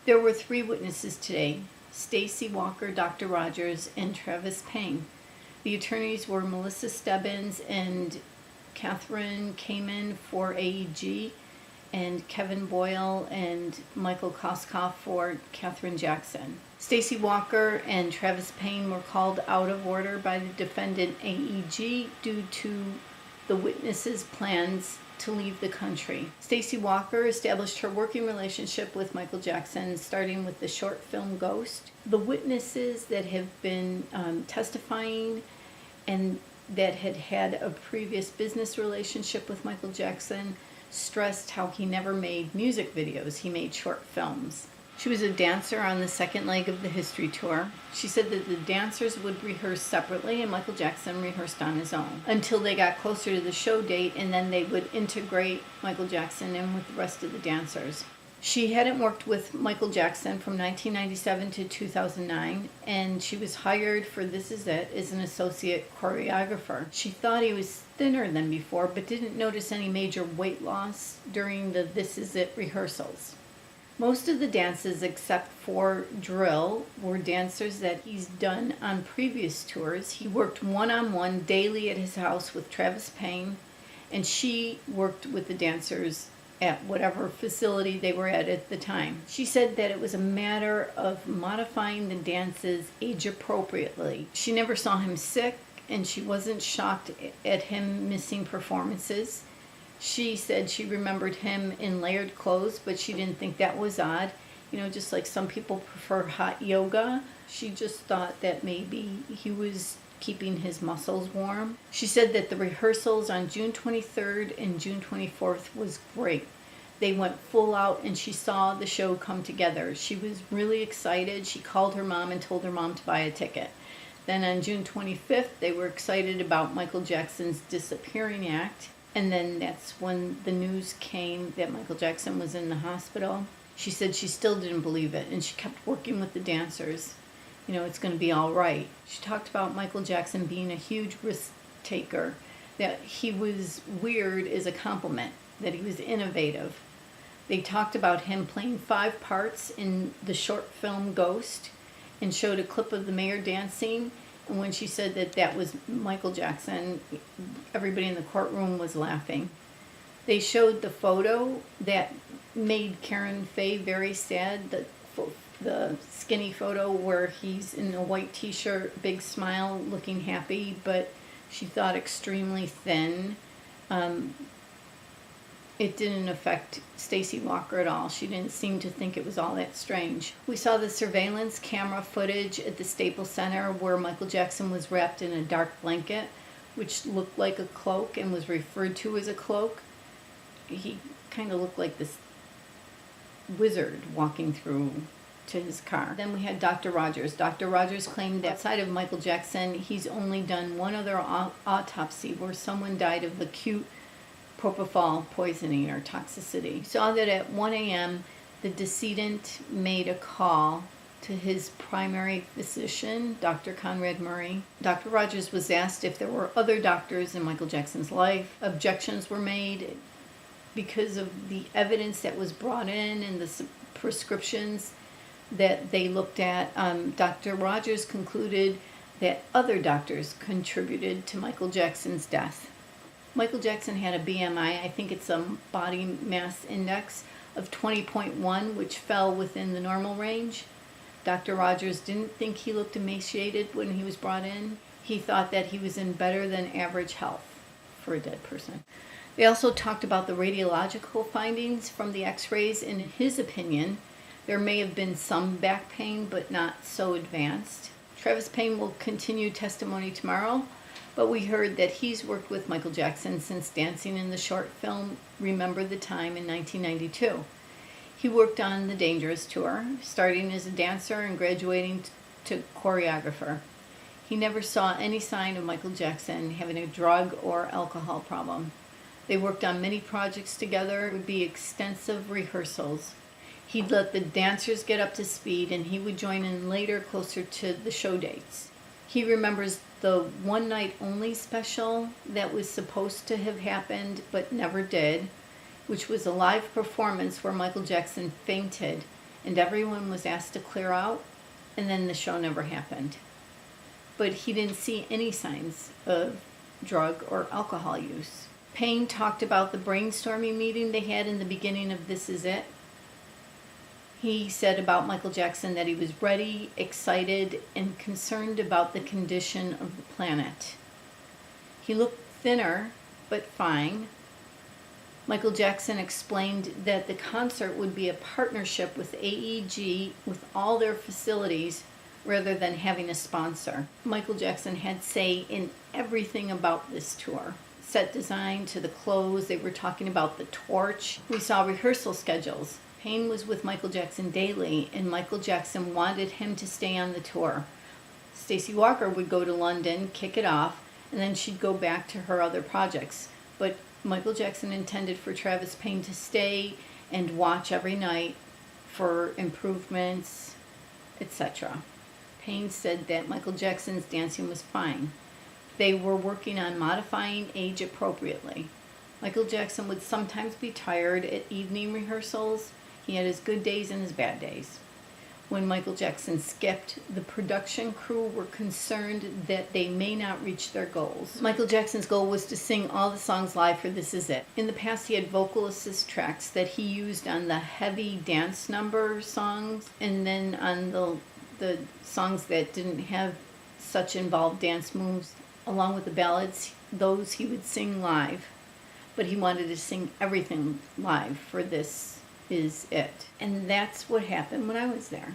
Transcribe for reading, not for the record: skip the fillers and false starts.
There were 3 witnesses today: Stacy Walker, Dr. Rogers, and Travis Payne. The attorneys were Melissa Stebbins and Katherine Payne for AEG, and Kevin Boyle and Michael Koskoff for Katherine Jackson. Stacy Walker and Travis Payne were called out of order by the defendant AEG due to the witnesses' plans to leave the country. Stacy Walker established her working relationship with Michael Jackson, starting with the short film Ghost. The witnesses that have been testifying and that had had a previous business relationship with Michael Jackson stressed how he never made music videos, he made short films. She was a dancer on the second leg of the History Tour. She said that the dancers would rehearse separately and Michael Jackson rehearsed on his own until they got closer to the show date, and then they would integrate Michael Jackson in with the rest of the dancers. She hadn't worked with Michael Jackson from 1997 to 2009, and she was hired for This Is It as an associate choreographer. She thought he was thinner than before, but didn't notice any major weight loss during the This Is It rehearsals. Most of the dances, except for Drill, were dancers that he's done on previous tours. He worked one-on-one daily at his house with Travis Payne, and she worked with the dancers at whatever facility they were at the time. She said that it was a matter of modifying the dances age appropriately. She never saw him sick, and she wasn't shocked at him missing performances. She said she remembered him in layered clothes, but she didn't think that was odd. You know, just like some people prefer hot yoga, she just thought that maybe he was keeping his muscles warm. She said that the rehearsals on June 23rd and June 24th was great. They went full out and she saw the show come together. She was really excited. She called her mom and told her mom to buy a ticket. Then on June 25th, they were excited about Michael Jackson's disappearing act. And then that's when the news came that Michael Jackson was in the hospital. She said she still didn't believe it, and she kept working with the dancers. You know, it's going to be all right. She talked about Michael Jackson being a huge risk taker, that he was weird is a compliment, that he was innovative. They talked about him playing 5 parts in the short film Ghost and showed a clip of the mayor dancing. And when she said that that was Michael Jackson, everybody in the courtroom was laughing. They showed the photo that made Karen Faye very sad, the skinny photo where he's in a white t-shirt, big smile, looking happy, but she thought extremely thin. It didn't affect Stacy Walker at all. She didn't seem to think it was all that strange. We saw the surveillance camera footage at the Staples Center where Michael Jackson was wrapped in a dark blanket, which looked like a cloak and was referred to as a cloak. He kind of looked like this wizard walking through to his car. Then we had Dr. Rogers. Dr. Rogers claimed that outside of Michael Jackson, he's only done one other autopsy where someone died of acute propofol poisoning or toxicity. We saw that at 1 a.m. the decedent made a call to his primary physician, Dr. Conrad Murray. Dr. Rogers was asked if there were other doctors in Michael Jackson's life. Objections were made because of the evidence that was brought in and the prescriptions that they looked at. Dr. Rogers concluded that other doctors contributed to Michael Jackson's death. Michael Jackson had a BMI, I think it's a body mass index, of 20.1, which fell within the normal range. Dr. Rogers didn't think he looked emaciated when he was brought in. He thought that he was in better than average health for a dead person. They also talked about the radiological findings from the x-rays. In his opinion, there may have been some back pain, but not so advanced. Travis Payne will continue testimony tomorrow, but we heard that he's worked with Michael Jackson since dancing in the short film Remember the Time in 1992. He worked on the Dangerous Tour, starting as a dancer and graduating to choreographer. He never saw any sign of Michael Jackson having a drug or alcohol problem. They worked on many projects together. It would be extensive rehearsals. He'd let the dancers get up to speed, and he would join in later closer to the show dates. He remembers the one night only special that was supposed to have happened but never did, which was a live performance where Michael Jackson fainted and everyone was asked to clear out, and then the show never happened. But he didn't see any signs of drug or alcohol use. Payne talked about the brainstorming meeting they had in the beginning of This Is It. He said about Michael Jackson that he was ready, excited, and concerned about the condition of the planet. He looked thinner, but fine. Michael Jackson explained that the concert would be a partnership with AEG with all their facilities rather than having a sponsor. Michael Jackson had say in everything about this tour. Set design to the clothes, they were talking about the torch. We saw rehearsal schedules. Payne was with Michael Jackson daily, and Michael Jackson wanted him to stay on the tour. Stacy Walker would go to London, kick it off, and then she'd go back to her other projects. But Michael Jackson intended for Travis Payne to stay and watch every night for improvements, etc. Payne said that Michael Jackson's dancing was fine. They were working on modifying age appropriately. Michael Jackson would sometimes be tired at evening rehearsals. He had his good days and his bad days. When Michael Jackson skipped, the production crew were concerned that they may not reach their goals. Michael Jackson's goal was to sing all the songs live for This Is It. In the past, he had vocal assist tracks that he used on the heavy dance number songs, and then on the songs that didn't have such involved dance moves, along with the ballads, those he would sing live. But he wanted to sing everything live for This Is It. And that's what happened when I was there.